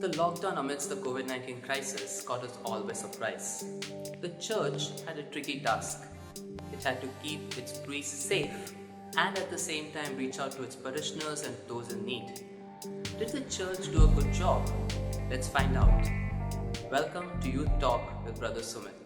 The lockdown amidst the COVID 19 crisis caught us all by surprise. The church had a tricky task. It had to keep its priests safe and at the same time reach out to its parishioners and those in need. Did the church do a good job? Let's find out. Welcome to Youth Talk with Brother Sumit.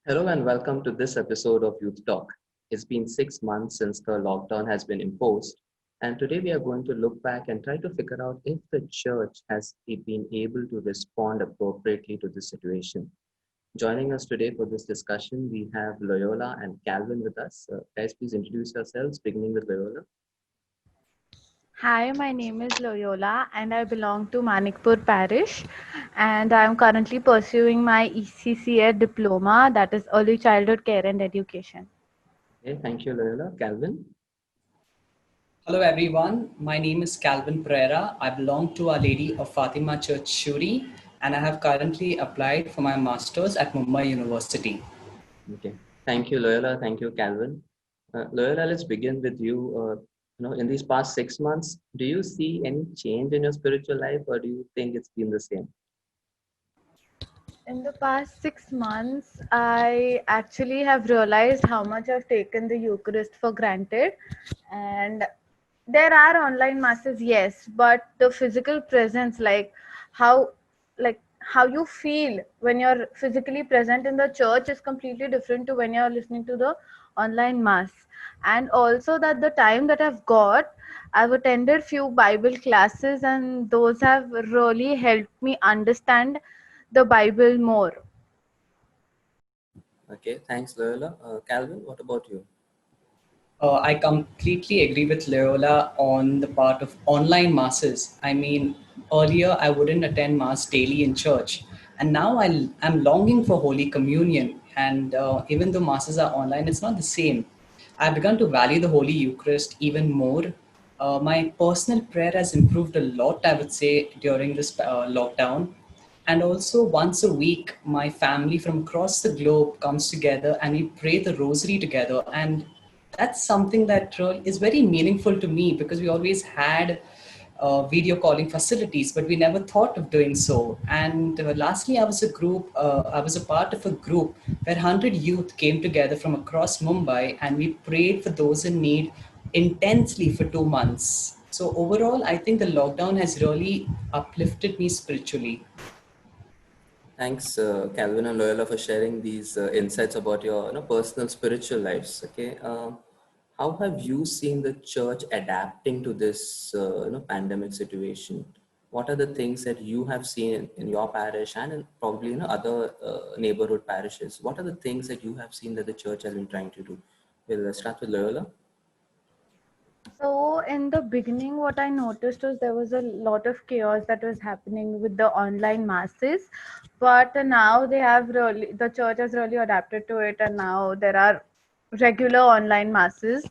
Hello and welcome to this episode of Youth Talk. It's been 6 months since the lockdown has been imposed, and today we are going to look back and try to figure out if the church has been able to respond appropriately to this situation. Joining us today for this discussion, we have Loyola and Calvin with us. Guys, please introduce yourselves, beginning with Loyola. Hi, my name is Loyola and I belong to Manikpur Parish, and I am currently pursuing my ECCA diploma, that is Early Childhood Care and Education. Okay, thank you, Loyola. Calvin? Hello everyone, my name is Calvin Pereira. I belong to Our Lady of Fatima Church Shuri and I have currently applied for my master's at Mumbai University. Okay, thank you, Loyola. Thank you, Calvin. Loyola, let's begin with you. In these past 6 months, do you see any change in your spiritual life, or do you think it's been the same? In the past 6 months, I actually have realized how much I've taken the Eucharist for granted. And there are online masses, yes, but the physical presence, how how you feel when you're physically present in the church is completely different to when you're listening to the online mass. And also that the time that I've attended few Bible classes, and those have really helped me understand the Bible more. Okay, thanks, Loyola. Calvin, what about you? I completely agree with Loyola on the part of online masses. I mean, earlier I wouldn't attend mass daily in church, and now I'm longing for Holy Communion. And even though masses are online, it's not the same. I've begun to value the Holy Eucharist even more. My personal prayer has improved a lot, I would say, during this lockdown. And also, once a week, my family from across the globe comes together and we pray the rosary together. And that's something that is very meaningful to me because we always had video calling facilities, but we never thought of doing so. And lastly, I was a part of a group where 100 youth came together from across Mumbai and we prayed for those in need intensely for 2 months. So overall, I think the lockdown has really uplifted me spiritually. Thanks, Calvin and Loyola, for sharing these insights about your personal spiritual lives. Okay, how have you seen the church adapting to this pandemic situation? What are the things that you have seen in your parish and in probably other neighborhood parishes? What are the things that you have seen that the church has been trying to do? We'll start with Loyola. So in the beginning, what I noticed was there was a lot of chaos that was happening with the online masses, but now the church has really adapted to it, and now there are regular online masses.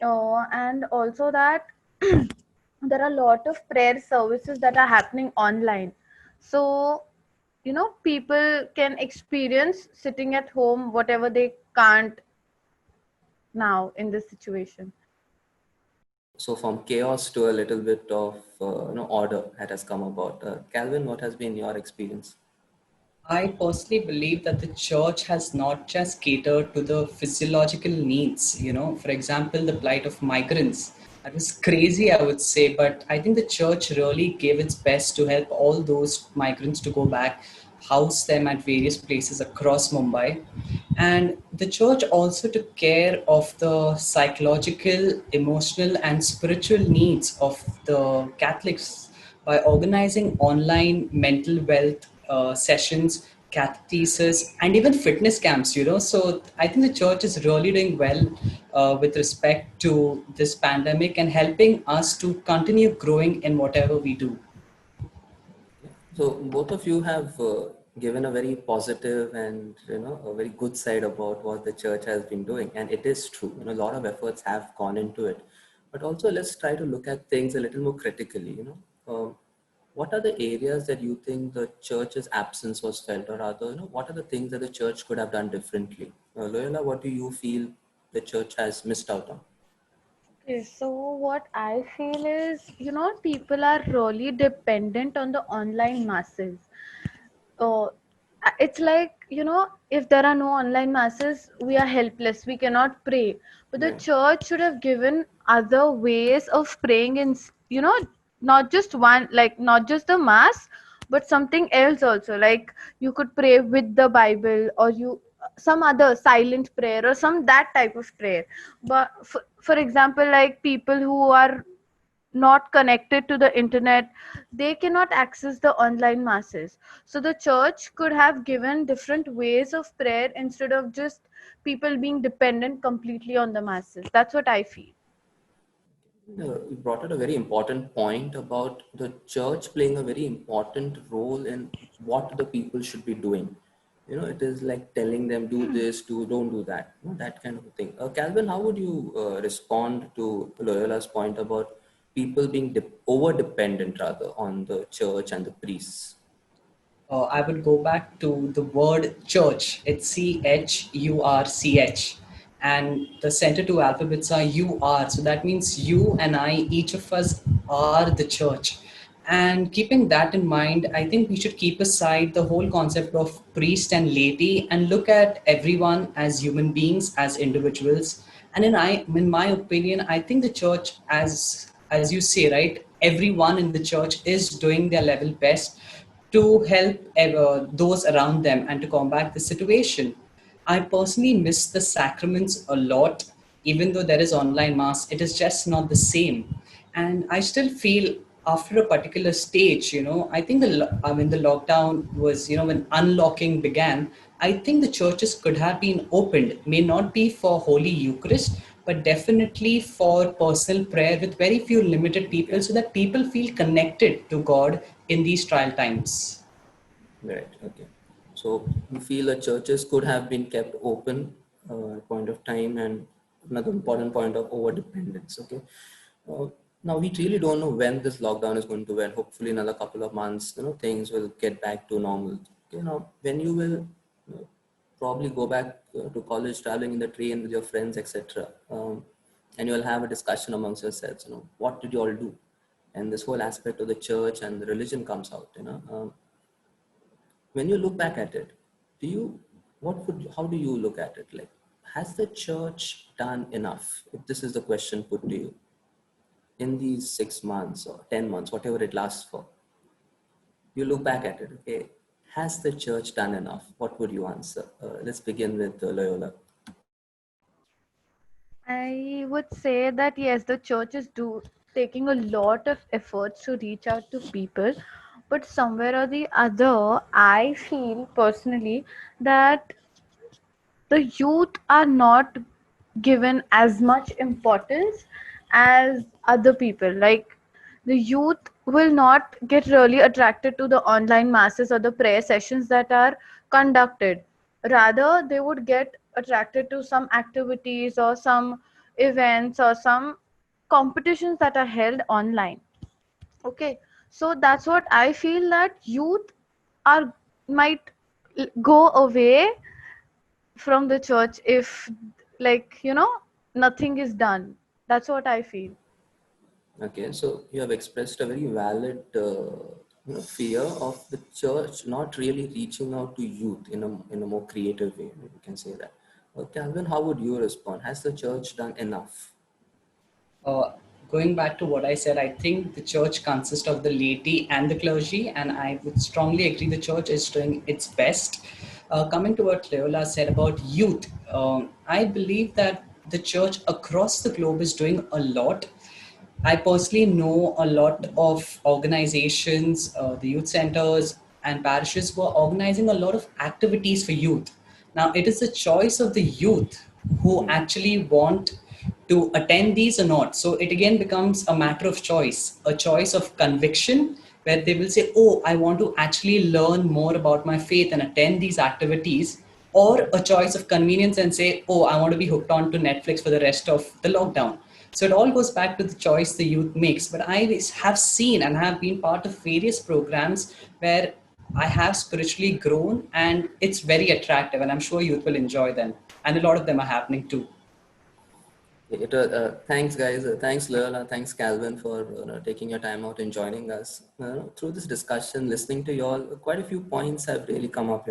And also that there are a lot of prayer services that are happening online. So people can experience sitting at home whatever they can't now in this situation. So from chaos to a little bit of order that has come about. Calvin, what has been your experience? I personally believe that the church has not just catered to the physiological needs, for example, the plight of migrants. That was crazy, I would say, but I think the church really gave its best to help all those migrants to go back, house them at various places across Mumbai. And the church also took care of the psychological, emotional, and spiritual needs of the Catholics by organizing online mental wealth sessions, catechesis, and even fitness camps. So I think the church is really doing well with respect to this pandemic and helping us to continue growing in whatever we do. So both of you have given a very positive and a very good side about what the church has been doing, and it is true. A lot of efforts have gone into it, but also let's try to look at things a little more critically. what are the areas that you think the church's absence was felt, or rather, what are the things that the church could have done differently? Loyola, what do you feel the church has missed out on? Okay, so what I feel is, people are really dependent on the online masses. uh, it's like, if there are no online masses, we are helpless, we cannot pray. But the Right. church should have given other ways of praying in, not just one, like not just the mass, but something else also, like you could pray with the Bible, or you some other silent prayer, or some that type of prayer. But for example, like people who are not connected to the internet, they cannot access the online masses. So the church could have given different ways of prayer instead of just people being dependent completely on the masses. That's what I feel. You brought out a very important point about the church playing a very important role in what the people should be doing. It is like telling them, do this, don't do that, that kind of thing. Calvin, how would you respond to Loyola's point about people being over dependent rather on the church and the priests? I would go back to the word church. It's CHURCH. And the center two alphabets are UR. So that means you and I, each of us are the church. And keeping that in mind, I think we should keep aside the whole concept of priest and laity and look at everyone as human beings, as individuals. And in my opinion, I think the church, as you say, right, everyone in the church is doing their level best to help those around them and to combat the situation. I personally miss the sacraments a lot, even though there is online mass, it is just not the same. And I still feel after a particular stage, I think the lockdown was, when unlocking began, I think the churches could have been opened, may not be for Holy Eucharist, but definitely for personal prayer with very few limited people so that people feel connected to God in these trial times. Right. Okay. So you feel the churches could have been kept open at point of time, and another important point of over dependence. Okay. Uh, Now we really don't know when this lockdown is going to end. Hopefully, another couple of months, things will get back to normal. When you will probably go back to college, traveling in the train with your friends, etc. And you'll have a discussion amongst yourselves. What did you all do? And this whole aspect of the church and the religion comes out. When you look back at it, do you how do you look at it? Like, has the church done enough? If this is the question put to you, in these 6 months or 10 months, whatever it lasts for, you look back at it, okay, has the church done enough? What would you answer? Let's begin with Loyola. I would say that yes, the church is do taking a lot of efforts to reach out to people, but somewhere or the other, I feel personally that the youth are not given as much importance as other people. Like the youth will not get really attracted to the online masses or the prayer sessions that are conducted. Rather, they would get attracted to some activities or some events or some competitions that are held online. Okay, so that's what I feel, that youth are might go away from the church if, like, nothing is done. That's what I feel. Okay, so you have expressed a very valid fear of the church not really reaching out to youth in a more creative way. We can say that. Calvin, how would you respond? Has the church done enough? uh, Going back to what I said, I think the church consists of the laity and the clergy, and I would strongly agree the church is doing its best. Coming to what Loyola said about youth, I believe that the church across the globe is doing a lot. I personally know a lot of organizations, the youth centers and parishes who are organizing a lot of activities for youth. Now, it is the choice of the youth who actually want to attend these or not. So it again becomes a matter of choice, a choice of conviction, where they will say, oh, I want to actually learn more about my faith and attend these activities, or a choice of convenience and say, oh, I want to be hooked on to Netflix for the rest of the lockdown. So it all goes back to the choice the youth makes. But I have seen and have been part of various programs where I have spiritually grown, and it's very attractive, and I'm sure youth will enjoy them. And a lot of them are happening too. Thanks, guys. Thanks, Loyola. Thanks, Calvin, for taking your time out and joining us. Through this discussion, listening to you all, quite a few points have really come up.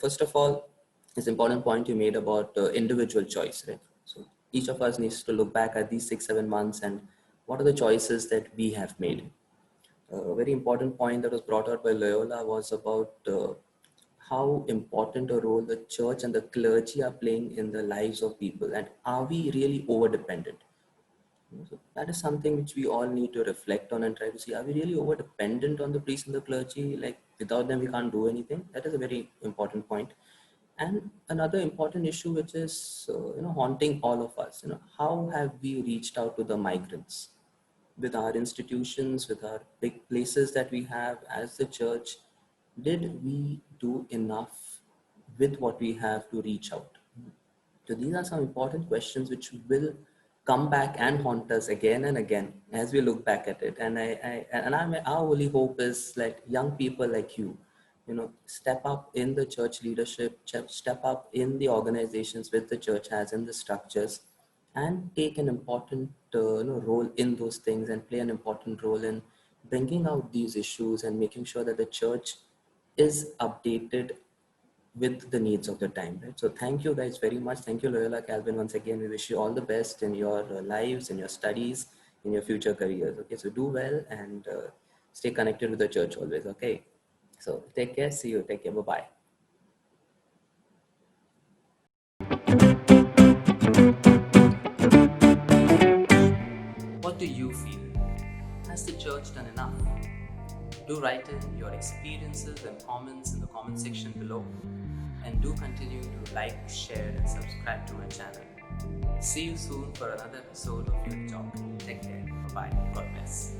First of all, it's an important point you made about individual choice, right? So each of us needs to look back at these 6, 7 months and what are the choices that we have made. A very important point that was brought out by Loyola was about how important a role the church and the clergy are playing in the lives of people, and are we really over dependent? So that is something which we all need to reflect on and try to see, are we really over dependent on the priests and the clergy? Like without them we can't do anything. That is a very important point. And another important issue which is haunting all of us, how have we reached out to the migrants with our institutions, with our big places that we have as the church? Did we do enough with what we have to reach out? So these are some important questions which will come back and haunt us again and again as we look back at it. And our only hope is like young people like you, step up in the church leadership, step up in the organizations which the church has in the structures, and take an important role in those things and play an important role in bringing out these issues and making sure that the church is updated with the needs of the time, right? So thank you guys very much. Thank you, Loyola, Calvin. Once again, we wish you all the best in your lives, in your studies, in your future careers. Okay, so do well and stay connected with the church always. Okay, so take care. See you. Take care. Bye bye. What do you feel? Has the church done enough? Do write in your experiences and comments in the comment section below. And do continue to like, share, and subscribe to my channel. See you soon for another episode of Youth Talk. Take care. Bye bye. God bless.